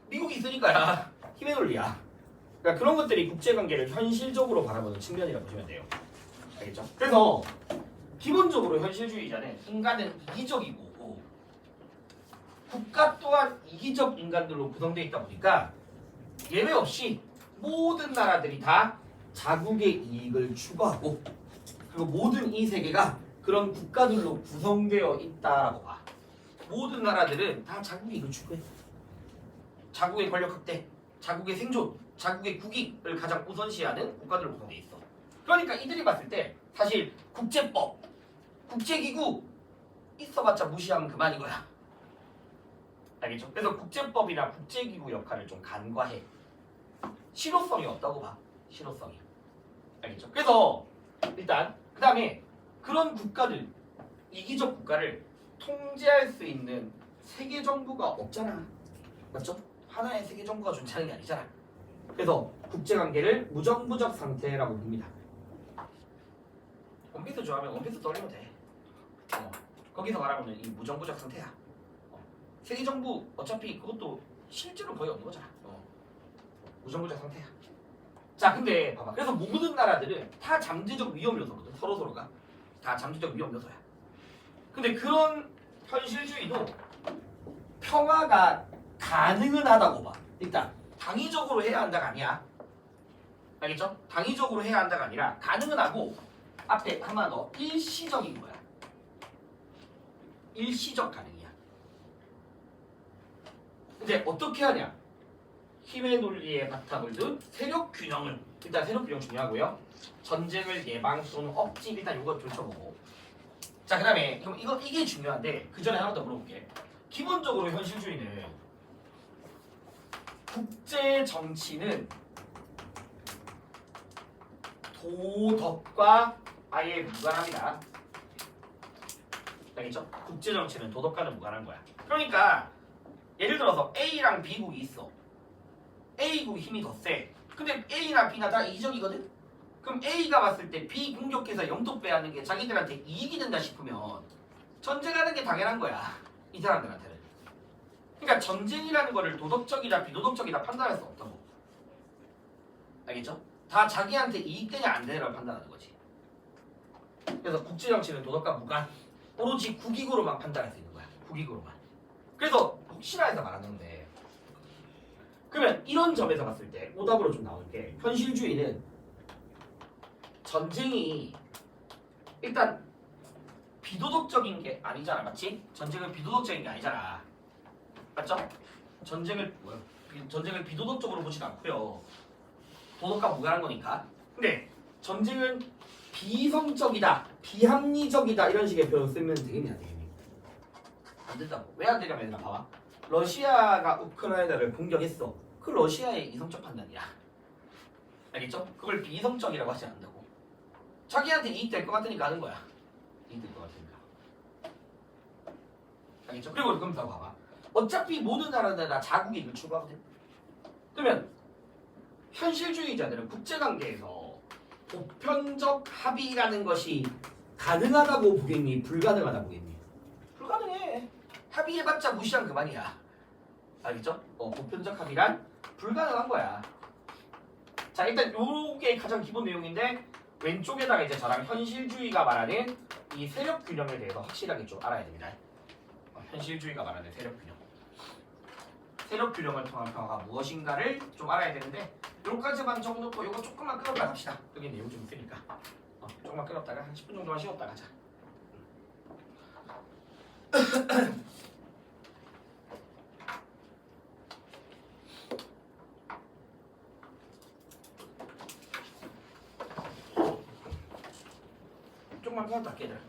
미국이 있으니까야. 힘의 논리야. 그러니까 그런 것들이 국제관계를 현실적으로 바라보는 측면이라고 보시면 돼요. 알겠죠? 그래서 기본적으로 현실주의자는 인간은 이기적이고 국가 또한 이기적 인간들로 구성되어 있다 보니까 예외 없이 모든 나라들이 다 자국의 이익을 추구하고 그리고 모든 이 세계가 그런 국가들로 구성되어 있다라고 봐. 모든 나라들은 다 자국의 이익을 추구해. 자국의 권력 확대, 자국의 생존, 자국의 국익을 가장 우선시하는 국가들로 구성되어 있어. 그러니까 이들이 봤을 때 사실 국제법, 국제기구 있어봤자 무시하면 그만 이거야. 알겠죠? 그래서 국제법이나 국제기구 역할을 좀 간과해. 실효성이 없다고 봐. 실효성이. 알겠죠? 그래서 일단 그 다음에 그런 국가들, 이기적 국가를 통제할 수 있는 세계 정부가 없잖아. 맞죠? 하나의 세계 정부가 존재하는 게 아니잖아. 그래서 국제관계를 무정부적 상태라고 봅니다. 원피스 좋아하면 원피스 떠올리면 돼. 거기서 말하고는 이 무정부적 상태야. 세계 정부 어차피 그것도 실제로 거의 없는 거잖아. 무정부적 상태야. 자, 근데 봐봐. 그래서 모든 나라들은 다 잠재적 위험 요소거든. 서로가 다 잠재적 위험 요소야. 근데 그런 현실주의도 평화가 가능은 하다고 봐. 일단 당위적으로 해야 한다가 아니야. 알겠죠? 당위적으로 해야 한다가 아니라 가능은 하고 앞에 하나 더 일시적인 거야. 일시적 가능이야. 근데 어떻게 하냐? 힘의 논리에 바탕을 둔 세력 균형을 일단 세력 균형 중요하고요. 전쟁을 예방 또는 억지 일단 이거 들춰보고 자, 그다음에 그럼 이게 중요한데 그 전에 하나 더 물어볼게. 기본적으로 현실주의는 국제 정치는 도덕과 아예 무관합니다. 알겠죠? 국제 정치는 도덕과는 무관한 거야. 그러니까 예를 들어서 A랑 B국이 있어. A국이 힘이 더 세. 근데 A나 B나 다 이적이거든? 그럼 A가 봤을 때 B 공격해서 영토 빼앗는 게 자기들한테 이익이 된다 싶으면 전쟁하는 게 당연한 거야. 이 사람들한테는. 그러니까 전쟁이라는 거를 도덕적이다 비도덕적이다 판단할 수 없다고. 알겠죠? 다 자기한테 이익되냐 안 되냐를 판단하는 거지. 그래서 국제정치는 도덕과 무관. 오로지 국익으로만 판단할 수 있는 거야. 국익으로만. 그래서 혹시나 해서 말하는데 그러면 이런 점에서 봤을 때 오답으로 좀 나올 게 현실주의는 전쟁이 일단 비도덕적인 게 아니잖아. 맞지? 전쟁은 비도덕적인 게 아니잖아. 맞죠? 전쟁을 비도덕적으로 보진 않고요. 도덕과 무관한 거니까. 근데 전쟁은 비성적이다, 비합리적이다 이런 식의 표현 쓰면 되겠냐, 되겠니? 안 된다고. 왜 안 되냐면 얘들아 봐봐. 러시아가 우크라이나를 공격했어. 그 러시아의 이성적 판단이야. 알겠죠? 그걸 비이성적이라고 하지 않는다고. 자기한테 이익 될 것 같으니까 하는 거야. 이익 될 것 같으니까. 알겠죠? 그리고 그럼 더 봐봐. 어차피 모든 나라들 다 자국익을 추구하거든. 그러면 현실주의자들은 국제관계에서 보편적 합의라는 것이 가능하다고 보겠니? 불가능하다고 보겠니? 불가능해. 합의해봤자 무시한 그만이야. 알겠죠? 보편적 합의란 불가능한 거야. 자, 일단 요게 가장 기본 내용인데 왼쪽에다가 이제 저랑 현실주의가 말하는 이 세력 균형에 대해서 확실하게 좀 알아야 됩니다. 현실주의가 말하는 세력 균형. 세력 균형을 통한 평화가 무엇인가를 좀 알아야 되는데 요까지만 적어놓고 요거 조금만 끌었다 갑시다. 여기 내용 좀 있으니까 조금만 끌었다가 한 10분 정도만 쉬었다 가자. 조금만 끌었다 할게 얘들아.